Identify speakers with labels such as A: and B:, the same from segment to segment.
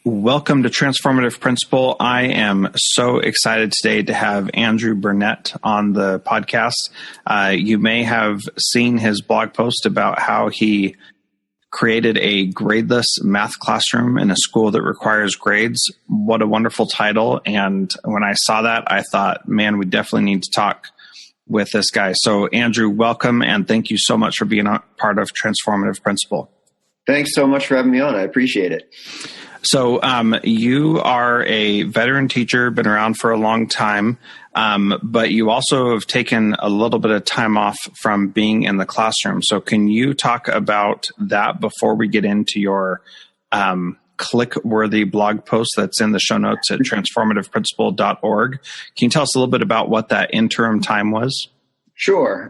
A: Welcome to Transformative Principal. I am so excited today to have Andrew Burnett on the podcast. You may have seen his blog post about how he created a gradeless math classroom in a school that requires grades. What a wonderful title. And when I saw that, I thought, man, we definitely need to talk with this guy. So Andrew, welcome, and thank you so much for being a part of Transformative Principal.
B: Thanks so much for having me on. I appreciate it.
A: So you are a veteran teacher, been around for a long time, but you also have taken a little bit of time off from being in the classroom. So can you talk about that before we get into your click-worthy blog post that's in the show notes at transformativeprincipal.org? Can you tell us a little bit about what that interim time was?
B: Sure.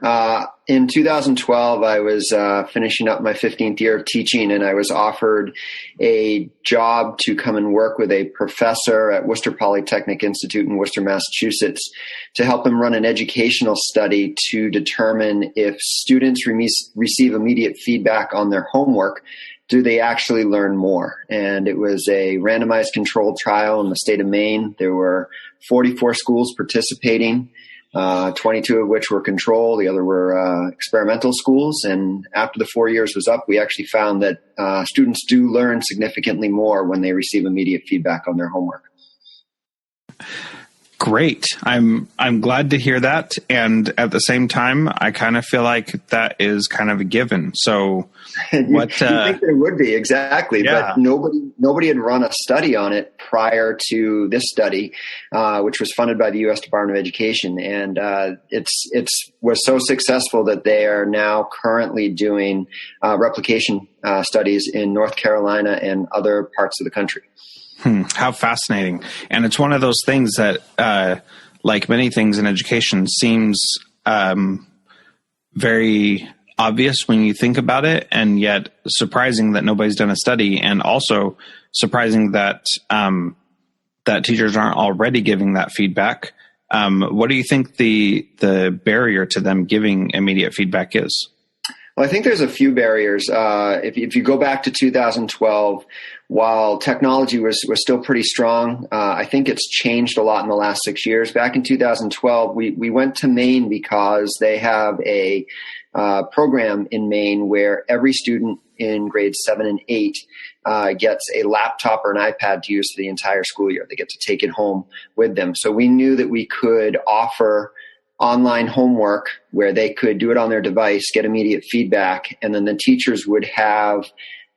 B: In 2012, I was finishing up my 15th year of teaching, and I was offered a job to come and work with a professor at Worcester Polytechnic Institute in Worcester, Massachusetts, to help him run an educational study to determine if students receive immediate feedback on their homework, do they actually learn more? And it was a randomized controlled trial in the state of Maine. There were 44 schools participating. 22 of which were control, the other were experimental schools. And after the 4 years was up, we actually found that students do learn significantly more when they receive immediate feedback on their homework.
A: Great. I'm glad to hear that. And at the same time, I kind of feel like that is kind of a given. So
B: you think there would be, exactly.
A: Yeah.
B: But nobody had run a study on it prior to this study, which was funded by the U.S. Department of Education. And it was so successful that they are now currently doing replication studies in North Carolina and other parts of the country.
A: How fascinating. And it's one of those things that, like many things in education, seems very obvious when you think about it, and yet surprising that nobody's done a study, and also surprising that that teachers aren't already giving that feedback. What do you think the barrier to them giving immediate feedback is?
B: Well, I think there's a few barriers. If you go back to 2012, while technology was still pretty strong, I think it's changed a lot in the last 6 years. Back in 2012, we went to Maine because they have a program in Maine where every student in grades 7 and 8 gets a laptop or an iPad to use for the entire school year. They get to take it home with them. So we knew that we could offer online homework where they could do it on their device, get immediate feedback, and then the teachers would have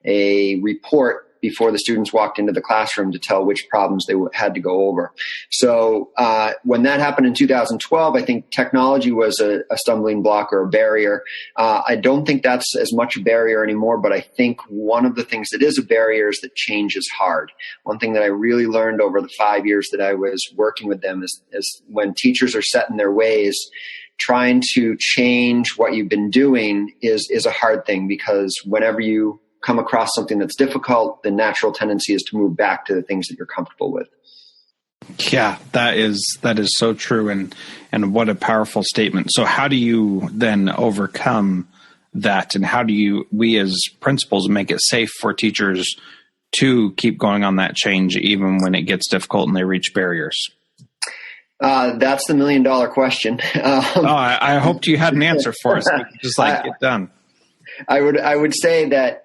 B: a report before the students walked into the classroom to tell which problems they had to go over. So when that happened in 2012, I think technology was a stumbling block or a barrier. I don't think that's as much a barrier anymore, but I think one of the things that is a barrier is that change is hard. One thing that I really learned over the 5 years that I was working with them is when teachers are set in their ways, trying to change what you've been doing is a hard thing, because whenever you come across something that's difficult, the natural tendency is to move back to the things that you're comfortable with.
A: Yeah, that is so true. And what a powerful statement. So how do you then overcome that? And how do we as principals make it safe for teachers to keep going on that change, even when it gets difficult and they reach barriers?
B: That's the $1 million question.
A: I hoped you had an answer for us. Just get done.
B: I would say that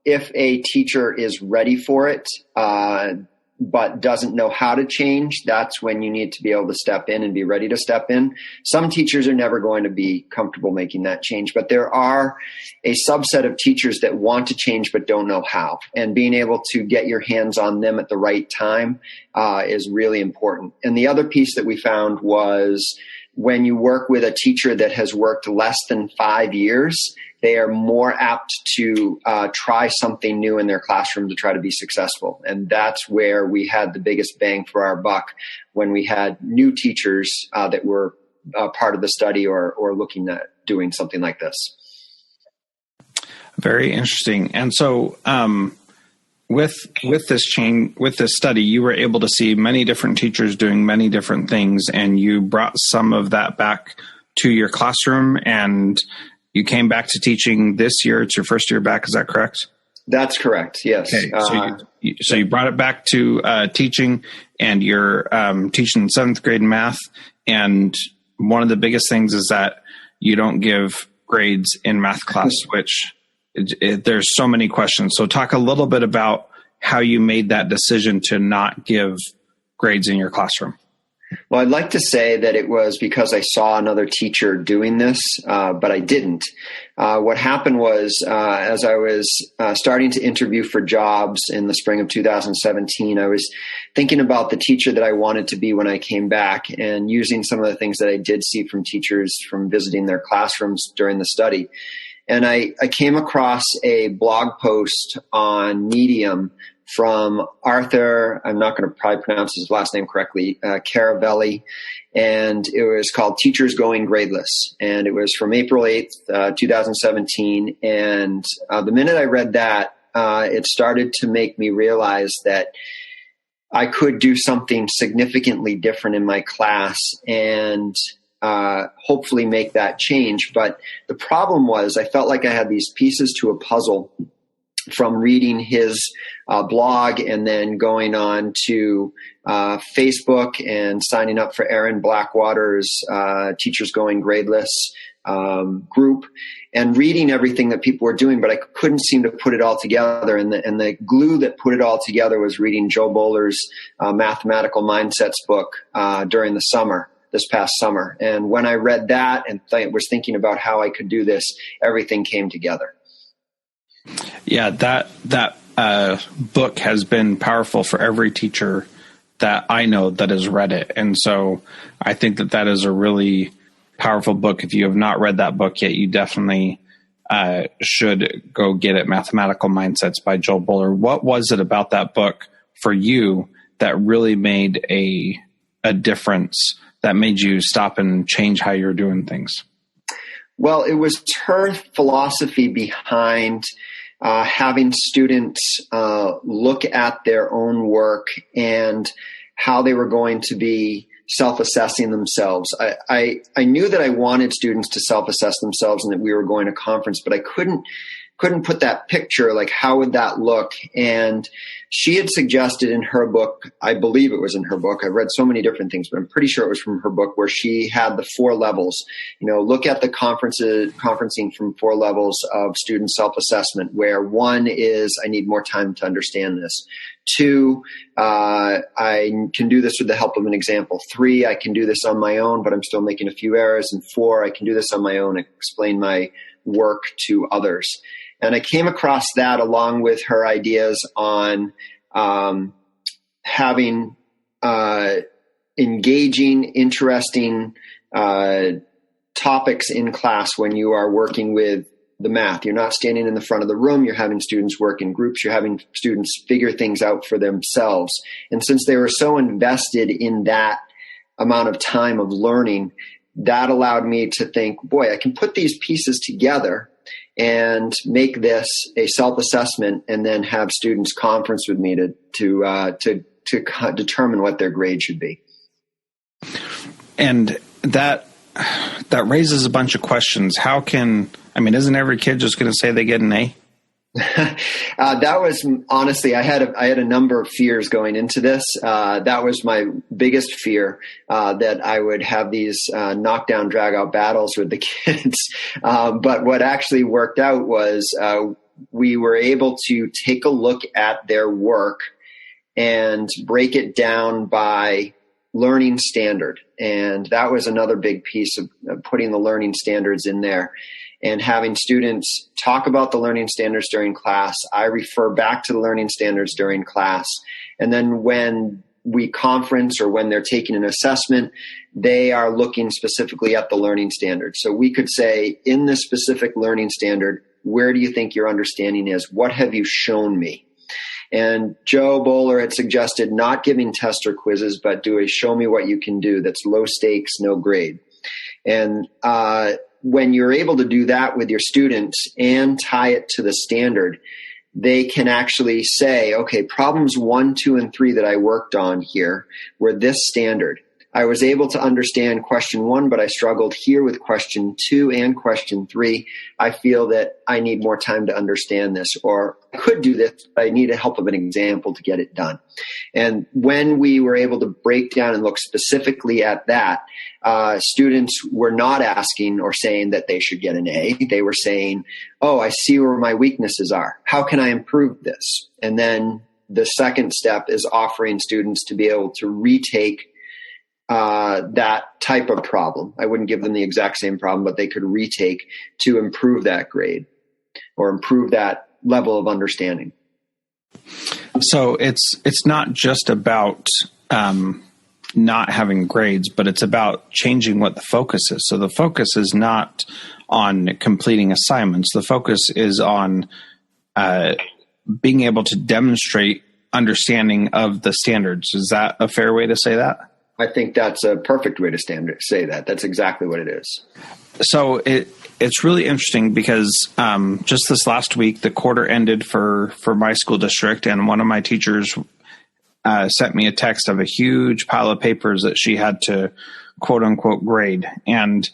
B: if a teacher is ready for it, but doesn't know how to change, that's when you need to be able to step in and be ready to step in. Some teachers are never going to be comfortable making that change, but there are a subset of teachers that want to change but don't know how. And being able to get your hands on them at the right time is really important. And the other piece that we found was when you work with a teacher that has worked less than 5 years, they are more apt to try something new in their classroom to try to be successful. And that's where we had the biggest bang for our buck, when we had new teachers that were part of the study or looking at doing something like this.
A: Very interesting. And so with this study, you were able to see many different teachers doing many different things, and you brought some of that back to your classroom, and you came back to teaching this year. It's your first year back. Is that correct?
B: That's correct. Yes.
A: Okay. So you brought it back to teaching, and you're teaching 7th grade math. And one of the biggest things is that you don't give grades in math class, which there's so many questions. So talk a little bit about how you made that decision to not give grades in your classroom.
B: Well, I'd like to say that it was because I saw another teacher doing this, but I didn't. What happened was, as I was starting to interview for jobs in the spring of 2017, I was thinking about the teacher that I wanted to be when I came back, and using some of the things that I did see from teachers from visiting their classrooms during the study. And I came across a blog post on Medium from Arthur, I'm not going to probably pronounce his last name correctly, Caravelli, and it was called Teachers Going Gradeless. And it was from April 8th, 2017. And the minute I read that, it started to make me realize that I could do something significantly different in my class and hopefully make that change. But the problem was I felt like I had these pieces to a puzzle from reading his blog and then going on to Facebook and signing up for Aaron Blackwater's Teachers Going Gradeless group and reading everything that people were doing, but I couldn't seem to put it all together. And the glue that put it all together was reading Jo Boaler's Mathematical Mindsets book during the summer, this past summer. And when I read that and was thinking about how I could do this, everything came together.
A: Yeah, that book has been powerful for every teacher that I know that has read it. And so I think that is a really powerful book. If you have not read that book yet, you definitely should go get it, Mathematical Mindsets by Jo Boaler. What was it about that book for you that really made a difference, that made you stop and change how you're doing things?
B: Well, it was her philosophy behind having students look at their own work and how they were going to be self-assessing themselves. I knew that I wanted students to self-assess themselves and that we were going to conference, but I couldn't put that picture, like how would that look? And she had suggested in her book, I believe it was in her book, I've read so many different things, but I'm pretty sure it was from her book, where she had the 4 levels. Look at the conferencing from 4 levels of student self-assessment, where 1 is, I need more time to understand this. 2, I can do this with the help of an example. 3, I can do this on my own, but I'm still making a few errors. And 4, I can do this on my own and explain my work to others. And I came across that along with her ideas on having engaging, interesting topics in class when you are working with the math. You're not standing in the front of the room. You're having students work in groups. You're having students figure things out for themselves. And since they were so invested in that amount of time of learning, that allowed me to think, boy, I can put these pieces together and make this a self-assessment and then have students conference with me to determine what their grade should be.
A: And that raises a bunch of questions. Isn't every kid just going to say they get an A?
B: That was honestly, I had a number of fears going into this. That was my biggest fear, that I would have these knockdown, drag out battles with the kids. But what actually worked out was we were able to take a look at their work and break it down by learning standard. And that was another big piece of putting the learning standards in there and having students talk about the learning standards during class. I refer back to the learning standards during class. And then when we conference or when they're taking an assessment, they are looking specifically at the learning standards. So we could say, in this specific learning standard, where do you think your understanding is? What have you shown me? And Jo Boaler had suggested not giving tests or quizzes, but do a show me what you can do. That's low stakes, no grade. And when you're able to do that with your students and tie it to the standard, they can actually say, okay, problems 1, 2, and 3 that I worked on here were this standard. I was able to understand question 1, but I struggled here with question 2 and question 3. I feel that I need more time to understand this, or I could do this, but I need the help of an example to get it done. And when we were able to break down and look specifically at that, students were not asking or saying that they should get an A. They were saying, oh, I see where my weaknesses are. How can I improve this? And then the second step is offering students to be able to retake that type of problem. I wouldn't give them the exact same problem, but they could retake to improve that grade or improve that level of understanding.
A: So it's not just about not having grades, but it's about changing what the focus is. So the focus is not on completing assignments. The focus is on being able to demonstrate understanding of the standards. Is that a fair way to say that?
B: I think that's a perfect way to say that. That's exactly what it is.
A: So it's really interesting because just this last week, the quarter ended for my school district, and one of my teachers sent me a text of a huge pile of papers that she had to quote unquote grade. And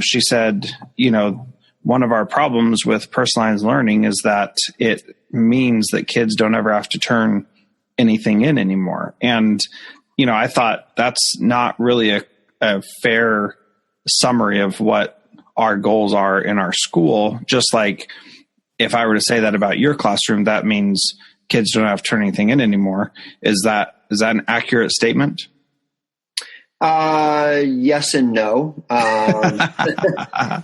A: she said, one of our problems with personalized learning is that it means that kids don't ever have to turn anything in anymore. And, I thought that's not really a fair summary of what our goals are in our school. Just like if I were to say that about your classroom, that means kids don't have to turn anything in anymore. Is that an accurate statement?
B: Yes and no. I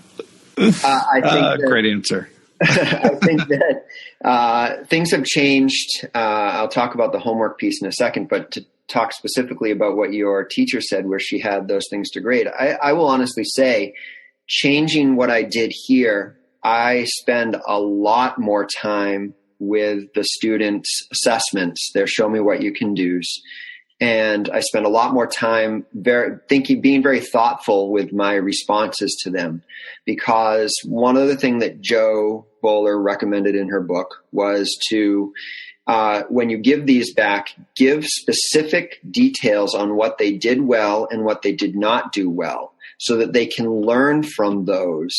B: think
A: great answer.
B: I think that things have changed. I'll talk about the homework piece in a second, but to talk specifically about what your teacher said, where she had those things to grade, I will honestly say, changing what I did here, I spend a lot more time with the students' assessments, their show me what you can do's. And I spend a lot more time being very thoughtful with my responses to them, because one other thing that Jo Boaler recommended in her book was to, when you give these back, give specific details on what they did well and what they did not do well, so that they can learn from those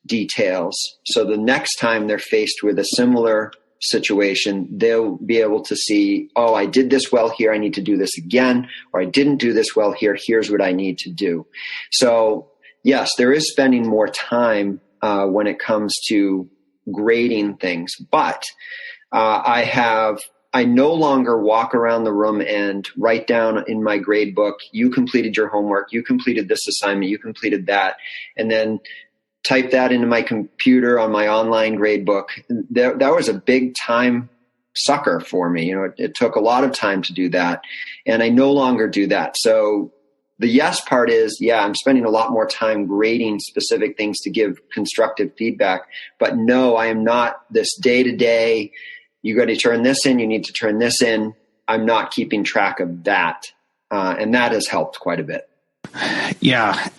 B: details. So the next time they're faced with a similar situation, they'll be able to see, oh, I did this well here, I need to do this again, or I didn't do this well here, here's what I need to do. So yes, there is spending more time when it comes to grading things, but I no longer walk around the room and write down in my grade book, you completed your homework, you completed this assignment, you completed that, and then type that into my computer on my online grade book. That was a big time sucker for me. It took a lot of time to do that, and I no longer do that. So the yes part is, yeah, I'm spending a lot more time grading specific things to give constructive feedback, but no, I am not this day-to-day, you got to turn this in, you need to turn this in. I'm not keeping track of that. And that has helped quite a bit.
A: Yeah.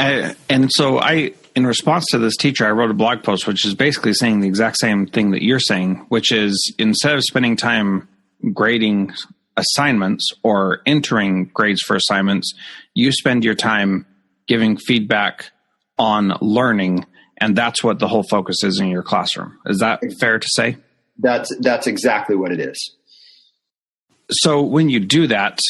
A: And so in response to this teacher, I wrote a blog post, which is basically saying the exact same thing that you're saying, which is instead of spending time grading assignments or entering grades for assignments, you spend your time giving feedback on learning. And that's what the whole focus is in your classroom. Is that fair to say?
B: That's exactly what it is.
A: So when you do that,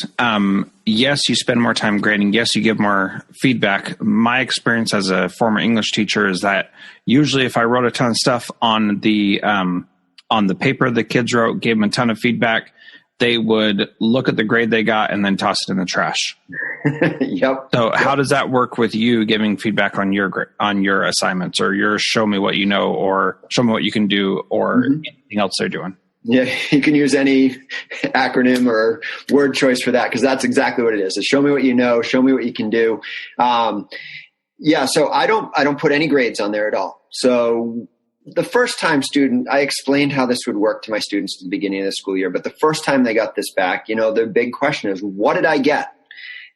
A: yes, you spend more time grading. Yes, you give more feedback. My experience as a former English teacher is that usually if I wrote a ton of stuff on the paper the kids wrote, gave them a ton of feedback, they would look at the grade they got and then toss it in the trash.
B: Yep.
A: So how does that work with you giving feedback on your assignments, or your show me what you know, or show me what you can do, or anything else they're doing?
B: Yeah, you can use any acronym or word choice for that, because that's exactly what it is. It's show me what you know, show me what you can do. Yeah, so I don't put any grades on there at all. So the first time I explained how this would work to my students at the beginning of the school year, but the first time they got this back, the big question is, what did I get?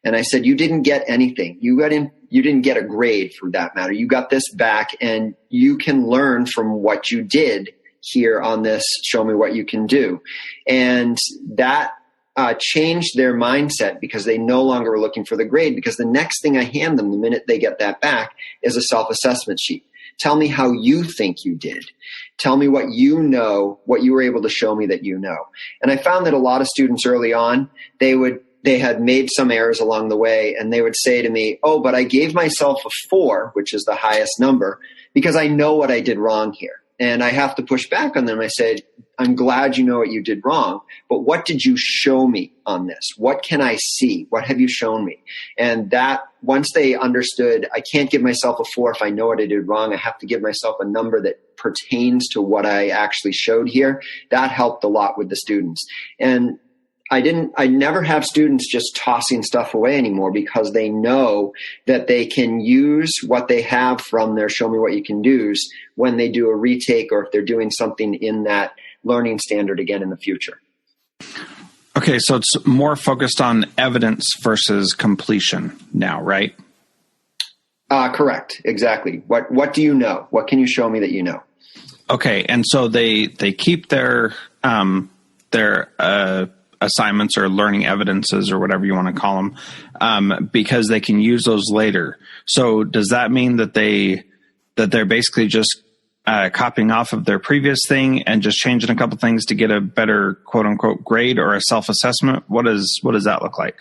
B: And I said, you didn't get anything. You didn't get a grade for that matter. You got this back, and you can learn from what you did here on this show me what you can do. And that changed their mindset because they no longer were looking for the grade, because the next thing I hand them the minute they get that back is a self-assessment sheet. Tell me how you think you did. Tell me what you know, what you were able to show me that you know. And I found that a lot of students early on, they had made some errors along the way, and they would say to me, oh, but I gave myself a 4, which is the highest number, because I know what I did wrong here. And I have to push back on them. I said, I'm glad you know what you did wrong, but what did you show me on this? What can I see? What have you shown me? And that, once they understood, I can't give myself a 4 if I know what I did wrong. I have to give myself a number that pertains to what I actually showed here. That helped a lot with the students. And I never have students just tossing stuff away anymore, because they know that they can use what they have from their Show Me What You Can Do's when they do a retake, or if they're doing something in that learning standard again in the future.
A: Okay, so it's more focused on evidence versus completion now, right?
B: Correct, exactly. What do you know? What can you show me that you know?
A: Okay, and so they keep their assignments or learning evidences or whatever you want to call them, because they can use those later. So does that mean that they're basically just copying off of their previous thing and just changing a couple things to get a better quote unquote grade or a self-assessment? What does that look like?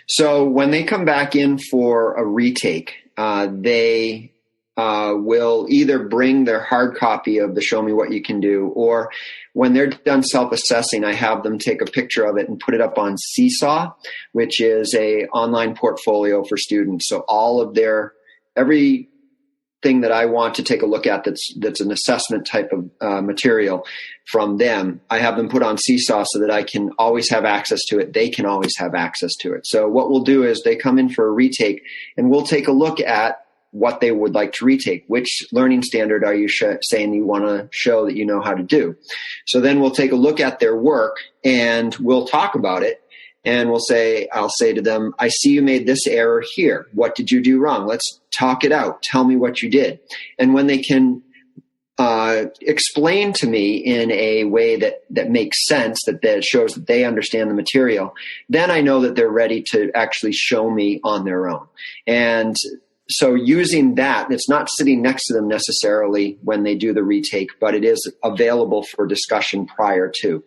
B: So when they come back in for a retake, they will either bring their hard copy of the Show Me What You Can Do, or when they're done self-assessing, I have them take a picture of it and put it up on Seesaw, which is a online portfolio for students. So all of everything that I want to take a look at that's an assessment type of material from them, I have them put on Seesaw so that I can always have access to it. They can always have access to it. So what we'll do is they come in for a retake, and we'll take a look at what they would like to retake. Which learning standard are you saying you want to show that you know how to do? So then we'll take a look at their work, and we'll talk about it. And I'll say to them, I see you made this error here. What did you do wrong? Let's talk it out. Tell me what you did. And when they can explain to me in a way that makes sense, that shows that they understand the material, then I know that they're ready to actually show me on their own. And so using that, it's not sitting next to them necessarily when they do the retake, but it is available for discussion prior to.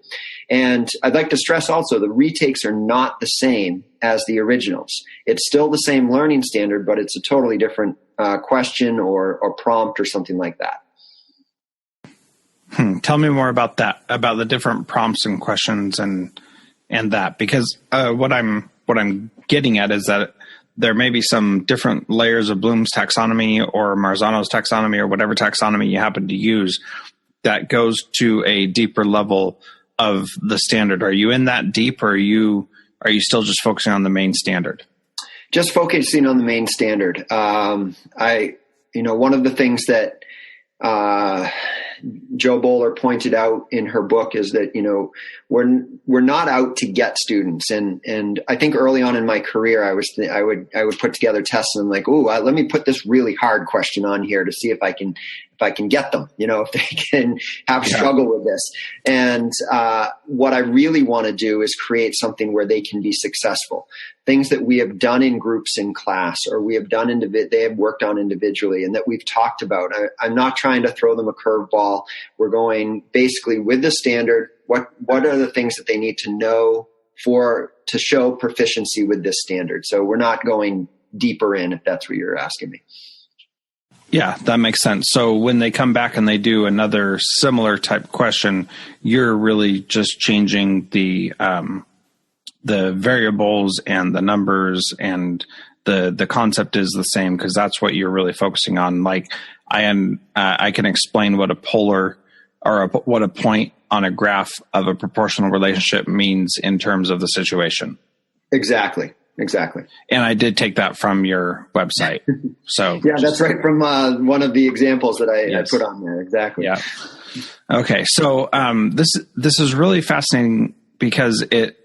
B: And I'd like to stress also, the retakes are not the same as the originals. It's still the same learning standard, but it's a totally different question or prompt or something like that.
A: Tell me more about that, about the different prompts and questions and that, because what I'm getting at is that there may be some different layers of Bloom's taxonomy or Marzano's taxonomy or whatever taxonomy you happen to use that goes to a deeper level of the standard. Are you in that deep, or are you still just focusing on the main standard?
B: Just focusing on the main standard. One of the things that Jo Boaler pointed out in her book is that, we're not out to get students. And I think early on in my career, I would put together tests, and I'm like, let me put this really hard question on here to see if I can get them, if they can have struggle with this. And what I really want to do is create something where they can be successful. Things that we have done in groups in class, or we have done they have worked on individually, and that we've talked about. I'm not trying to throw them a curveball. We're going basically with the standard. What are the things that they need to know to show proficiency with this standard? So we're not going deeper in, if that's what you're asking me.
A: Yeah, that makes sense. So when they come back and they do another similar type question, you're really just changing the variables and the numbers, and the concept is the same, because that's what you're really focusing on. Like I can explain what a polar or what a point on a graph of a proportional relationship means in terms of the situation.
B: Exactly.
A: And I did take that from your website. So
B: yeah, that's right, from one of the examples that I put on there. Exactly.
A: Yeah. Okay. So this is really fascinating, because it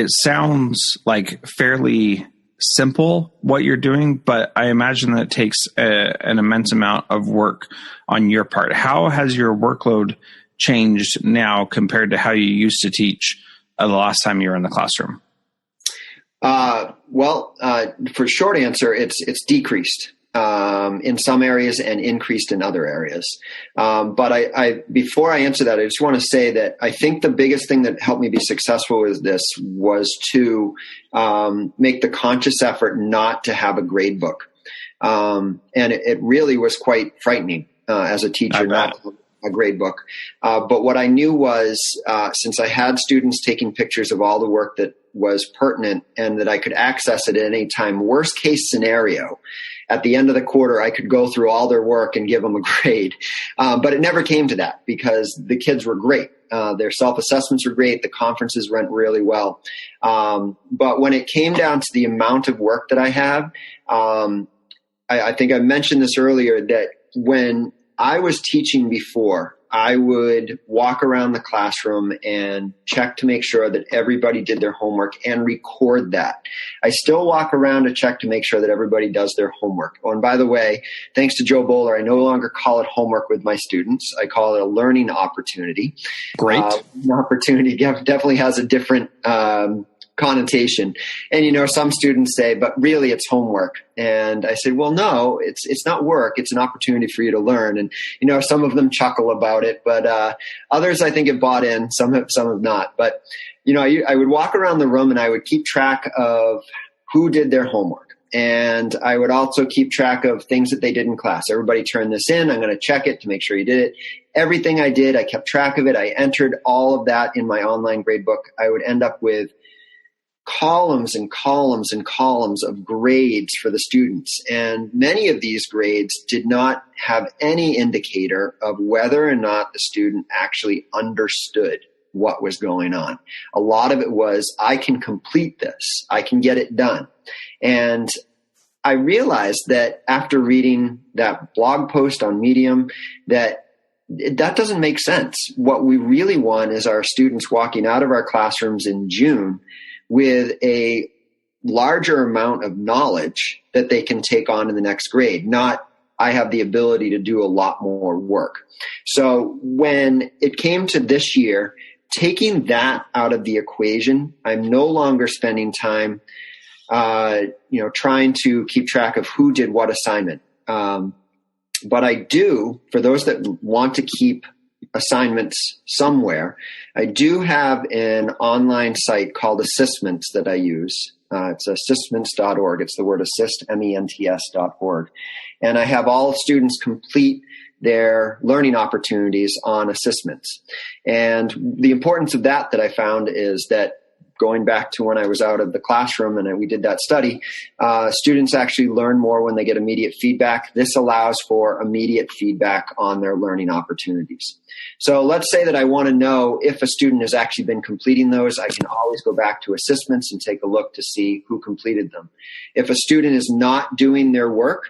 A: sounds like fairly simple what you're doing, but I imagine that it takes an immense amount of work on your part. How has your workload changed now compared to how you used to teach the last time you were in the classroom?
B: For short answer, it's decreased in some areas and increased in other areas. But I before I answer that, I just want to say that I think the biggest thing that helped me be successful with this was to make the conscious effort not to have a grade book. And it really was quite frightening as a teacher not to have a grade book. But what I knew was since I had students taking pictures of all the work that was pertinent and that I could access it at any time, worst case scenario, at the end of the quarter, I could go through all their work and give them a grade. But it never came to that because the kids were great. Their self-assessments were great. The conferences went really well. But when it came down to the amount of work that I have, I think I mentioned this earlier, that when I was teaching before, I would walk around the classroom and check to make sure that everybody did their homework and record that. I still walk around to check to make sure that everybody does their homework. Oh, and by the way, thanks to Jo Boaler, I no longer call it homework with my students. I call it a learning opportunity.
A: Great.
B: An opportunity definitely has a different connotation. And, some students say, but really it's homework. And I said, well, no, it's not work. It's an opportunity for you to learn. And, some of them chuckle about it, but others I think have bought in, some have not. But, I would walk around the room and I would keep track of who did their homework. And I would also keep track of things that they did in class. Everybody turn this in. I'm going to check it to make sure you did it. Everything I did, I kept track of it. I entered all of that in my online grade book. I would end up with columns and columns and columns of grades for the students. And many of these grades did not have any indicator of whether or not the student actually understood what was going on. A lot of it was, I can complete this. I can get it done. And I realized that after reading that blog post on Medium, that doesn't make sense. What we really want is our students walking out of our classrooms in June with a larger amount of knowledge that they can take on in the next grade, not I have the ability to do a lot more work. So when it came to this year, taking that out of the equation, I'm no longer spending time, trying to keep track of who did what assignment. But I do, for those that want to keep assignments somewhere, I do have an online site called Assistments that I use. It's assistments.org. It's the word assist, MENTS.org. And I have all students complete their learning opportunities on assessments. And the importance of that I found is that going back to when I was out of the classroom and we did that study, students actually learn more when they get immediate feedback. This allows for immediate feedback on their learning opportunities. So let's say that I want to know if a student has actually been completing those. I can always go back to assessments and take a look to see who completed them. If a student is not doing their work,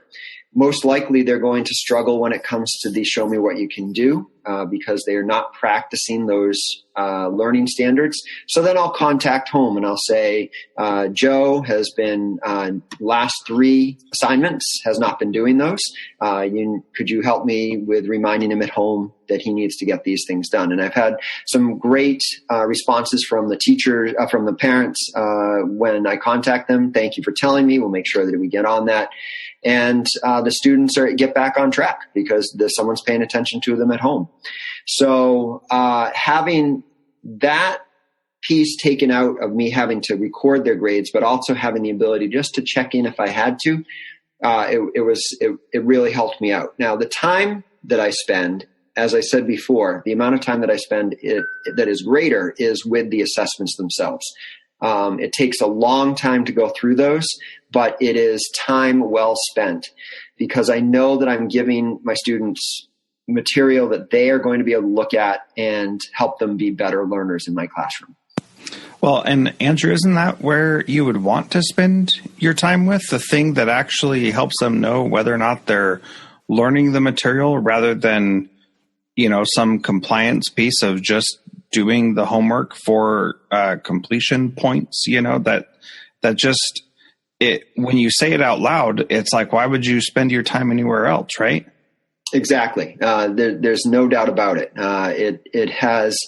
B: most likely they're going to struggle when it comes to the show me what you can do because they are not practicing those learning standards. So then I'll contact home and I'll say, Joe has been last 3 assignments, has not been doing those. Could you help me with reminding him at home that he needs to get these things done? And I've had some great responses from the teachers, from the parents when I contact them. Thank you for telling me. We'll make sure that we get on that. And the students get back on track because someone's paying attention to them at home. So having that piece taken out of me having to record their grades, but also having the ability just to check in if I had to, it really helped me out. Now, the time that I spend, as I said before, the amount of time that I spend that is greater is with the assessments themselves. It takes a long time to go through those, but it is time well spent because I know that I'm giving my students material that they are going to be able to look at and help them be better learners in my classroom.
A: Well, and Andrew, isn't that where you would want to spend your time with? The thing that actually helps them know whether or not they're learning the material rather than, some compliance piece of just doing the homework for completion points, that just when you say it out loud, it's like, why would you spend your time anywhere else, right?
B: Exactly. There's no doubt about it. It has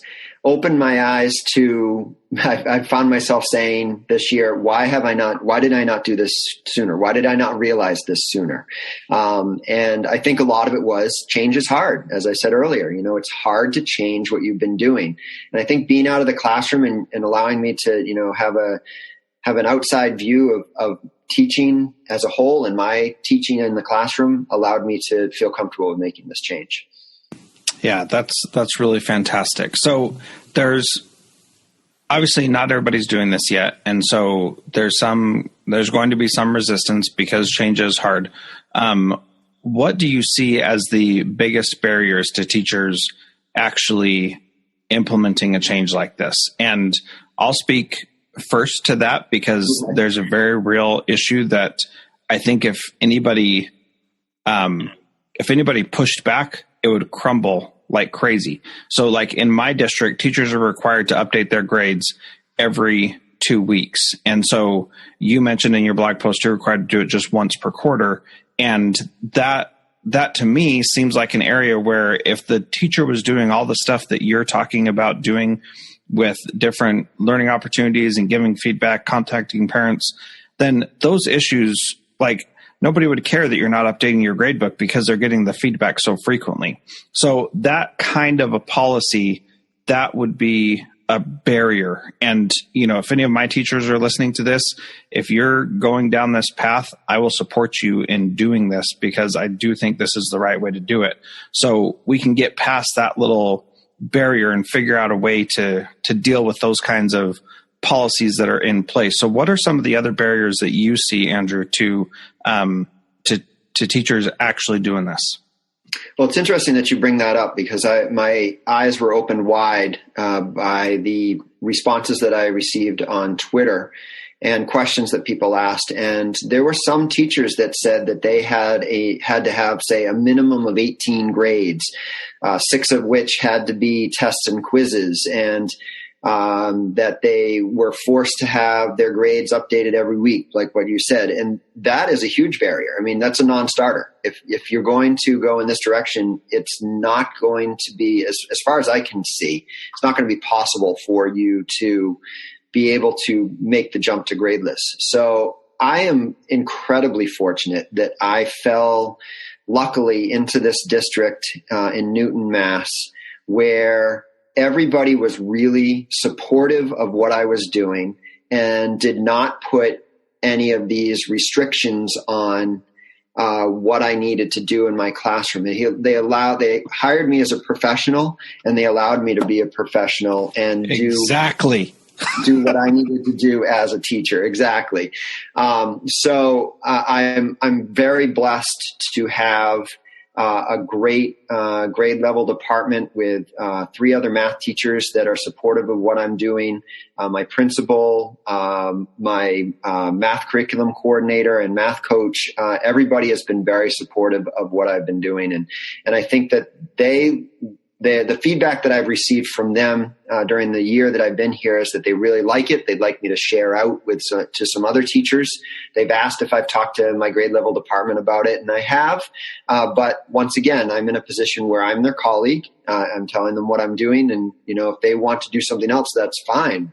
B: opened my eyes to, I found myself saying this year, why did I not do this sooner? Why did I not realize this sooner? And I think a lot of it was change is hard. As I said earlier, it's hard to change what you've been doing. And I think being out of the classroom and allowing me to, have an outside view of teaching as a whole, and my teaching in the classroom allowed me to feel comfortable with making this change.
A: Yeah, that's really fantastic. So there's obviously not everybody's doing this yet. And so there's going to be some resistance because change is hard. What do you see as the biggest barriers to teachers actually implementing a change like this? And I'll speak first to that because there's a very real issue that I think if anybody pushed back, it would crumble like crazy. So like in my district, teachers are required to update their grades every 2 weeks. And so you mentioned in your blog post, you're required to do it just once per quarter. And that to me seems like an area where if the teacher was doing all the stuff that you're talking about doing with different learning opportunities and giving feedback, contacting parents, then those issues, like nobody would care that you're not updating your gradebook because they're getting the feedback so frequently. So that kind of a policy, that would be a barrier. And, if any of my teachers are listening to this, if you're going down this path, I will support you in doing this because I do think this is the right way to do it. So we can get past that little barrier and figure out a way to deal with those kinds of policies that are in place. So what are some of the other barriers that you see, Andrew, to teachers actually doing this?
B: Well, it's interesting that you bring that up because my eyes were opened wide by the responses that I received on Twitter and questions that people asked. And there were some teachers that said that they had to have, say, a minimum of 18 grades, 6 of which had to be tests and quizzes, and that they were forced to have their grades updated every week, like what you said. And that is a huge barrier. I mean, that's a non-starter. If you're going to go in this direction, it's not going to be, as far as I can see, it's not going to be possible for you to be able to make the jump to gradeless. So I am incredibly fortunate that I fell, luckily, into this district in Newton, Mass, where everybody was really supportive of what I was doing and did not put any of these restrictions on what I needed to do in my classroom. They hired me as a professional, and they allowed me to be a professional and do what I needed to do as a teacher. Exactly. So I'm very blessed to have a great grade level department with 3 other math teachers that are supportive of what I'm doing. My principal, my math curriculum coordinator, and math coach. Everybody has been very supportive of what I've been doing, and I think that the feedback that I've received from them during the year that I've been here is that they really like it. They'd like me to share out to some other teachers. They've asked if I've talked to my grade level department about it, and I have. But once again, I'm in a position where I'm their colleague. I'm telling them what I'm doing, and if they want to do something else, that's fine.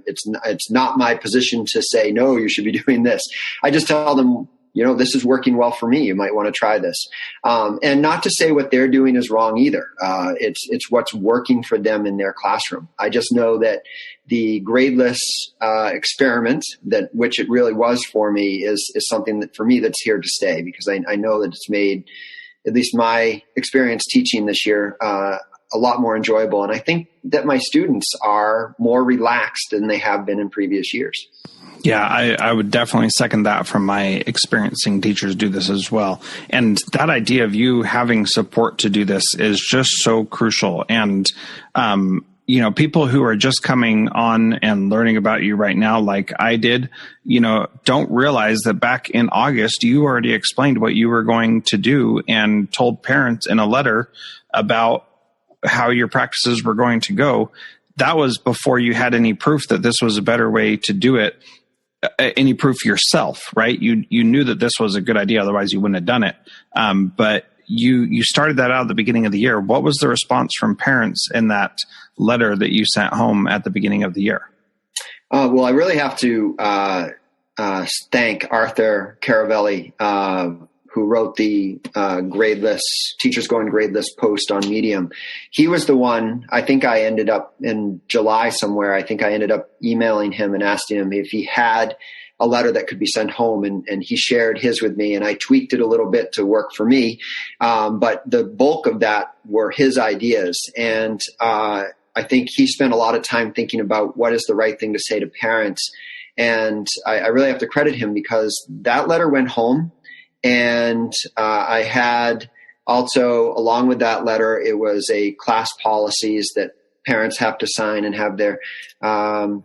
B: It's not my position to say, no, you should be doing this. I just tell them, this is working well for me. You might want to try this. And not to say what they're doing is wrong either. It's what's working for them in their classroom. I just know that the gradeless experiment, which it really was for me, is something that for me that's here to stay, because I know that it's made at least my experience teaching this year a lot more enjoyable. And I think that my students are more relaxed than they have been in previous years.
A: Yeah, I would definitely second that from my experience seeing teachers do this as well. And that idea of you having support to do this is just so crucial. And, people who are just coming on and learning about you right now, like I did, don't realize that back in August, you already explained what you were going to do and told parents in a letter about how your practices were going to go. That was before you had any proof that this was a better way to do it. Any proof yourself, right? You knew that this was a good idea, otherwise you wouldn't have done it. But you started that out at the beginning of the year. What was the response from parents in that letter that you sent home at the beginning of the year?
B: Well, I really have to thank Arthur Caravelli, who wrote the Gradeless Teachers Going Gradeless post on Medium. He was the one, I think I ended up in July somewhere, I think I ended up emailing him and asking him if he had a letter that could be sent home, and he shared his with me, and I tweaked it a little bit to work for me. But the bulk of that were his ideas. And I think he spent a lot of time thinking about what is the right thing to say to parents. And I really have to credit him, because that letter went home. And I had also, along with that letter, it was a class policies that parents have to sign and have their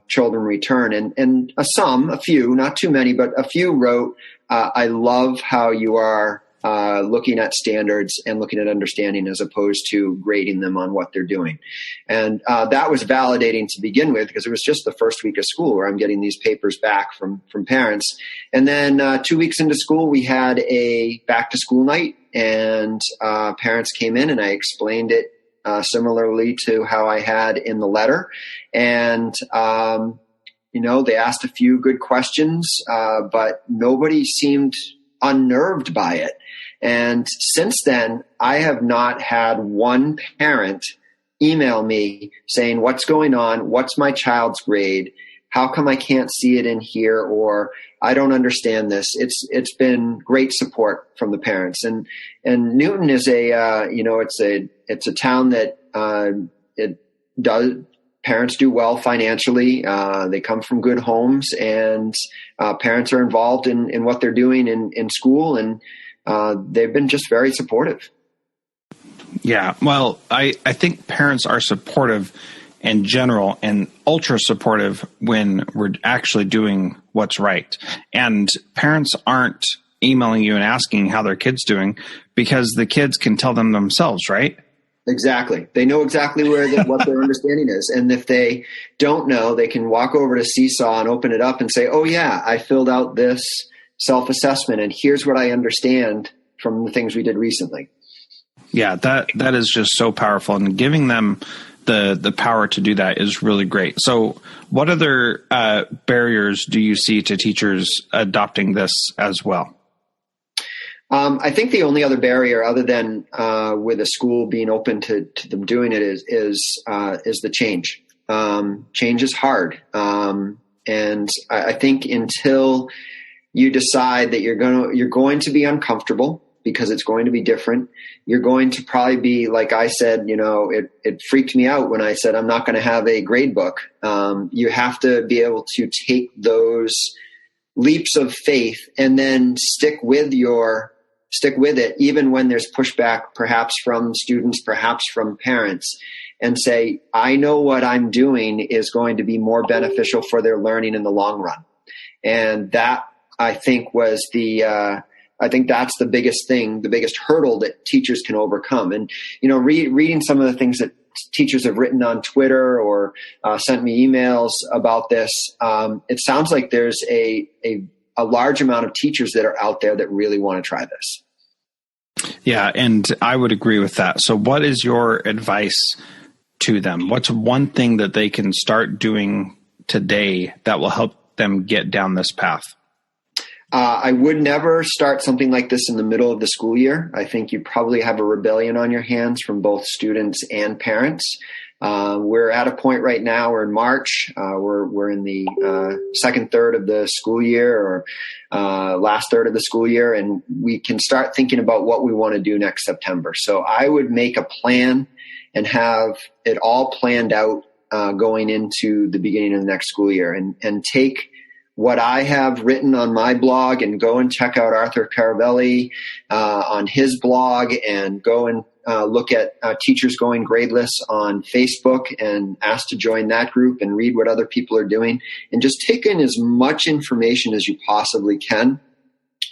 B: children return. And a few, not too many, but a few wrote, I love how you are looking at standards and looking at understanding as opposed to grading them on what they're doing. And that was validating to begin with, because it was just the first week of school where I'm getting these papers back from parents. And then 2 weeks into school, we had a back to school night, and parents came in, and I explained it similarly to how I had in the letter. And, they asked a few good questions, but nobody seemed unnerved by it. And since then, I have not had one parent email me saying, what's going on? What's my child's grade? How come I can't see it in here? Or I don't understand this. It's been great support from the parents. And Newton is it's a town that parents do well financially. They come from good homes, and parents are involved in what they're doing in school, and they've been just very supportive.
A: Yeah, well, I think parents are supportive in general and ultra supportive when we're actually doing what's right. And parents aren't emailing you and asking how their kid's doing because the kids can tell them themselves, right?
B: Exactly. They know exactly what their understanding is. And if they don't know, they can walk over to Seesaw and open it up and say, oh yeah, I filled out this self-assessment, and here's what I understand from the things we did recently.
A: Yeah, that is just so powerful, and giving them the power to do that is really great. So what other barriers do you see to teachers adopting this as well?
B: I think the only other barrier, other than with a school being open to them doing it, is the change. Change is hard, and I think until you decide that you're going to be uncomfortable because it's going to be different, you're going to probably be, like I said, it freaked me out when I said I'm not going to have a grade book. You have to be able to take those leaps of faith and then stick with it, even when there's pushback, perhaps from students, perhaps from parents, and say, I know what I'm doing is going to be more beneficial for their learning in the long run. And that, I think, I think that's the biggest thing, the biggest hurdle that teachers can overcome. And, reading some of the things that teachers have written on Twitter or sent me emails about this, it sounds like there's a large amount of teachers that are out there that really want to try this.
A: Yeah, and I would agree with that. So what is your advice to them? What's one thing that they can start doing today that will help them get down this path?
B: I would never start something like this in the middle of the school year. I think you probably have a rebellion on your hands from both students and parents. We're at a point right now, we're in March, we're in the second third of the school year, or last third of the school year, and we can start thinking about what we want to do next September. So I would make a plan and have it all planned out going into the beginning of the next school year, and take what I have written on my blog and go and check out Arthur Caravelli on his blog, and go and look at Teachers Going Gradeless on Facebook and ask to join that group and read what other people are doing, and just take in as much information as you possibly can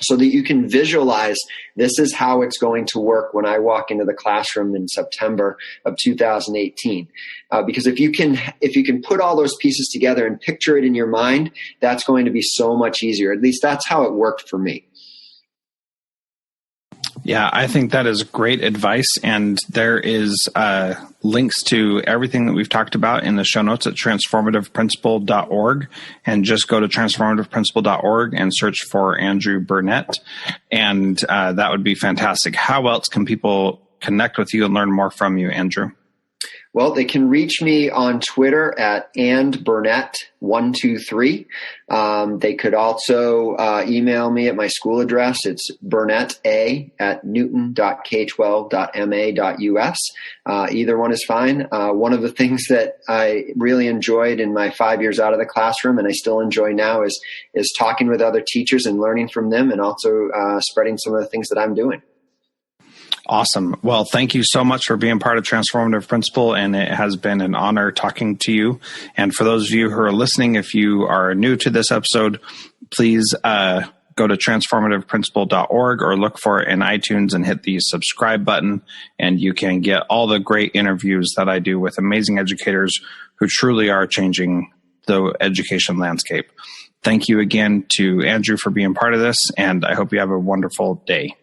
B: so that you can visualize this is how it's going to work when I walk into the classroom in September of 2018. Because if you can put all those pieces together and picture it in your mind, that's going to be so much easier. At least that's how it worked for me.
A: Yeah, I think that is great advice. And there is links to everything that we've talked about in the show notes at transformativeprincipal.org. And just go to transformativeprincipal.org and search for Andrew Burnett. And that would be fantastic. How else can people connect with you and learn more from you, Andrew?
B: Well, they can reach me on Twitter at andburnett123. They could also email me at my school address. It's burnetta@newton.k12.ma.us. Either one is fine. One of the things that I really enjoyed in my 5 years out of the classroom, and I still enjoy now, is talking with other teachers and learning from them, and also spreading some of the things that I'm doing.
A: Awesome. Well, thank you so much for being part of Transformative Principal, and it has been an honor talking to you. And for those of you who are listening, if you are new to this episode, please go to transformativeprincipal.org or look for it in iTunes and hit the subscribe button, and you can get all the great interviews that I do with amazing educators who truly are changing the education landscape. Thank you again to Andrew for being part of this, and I hope you have a wonderful day.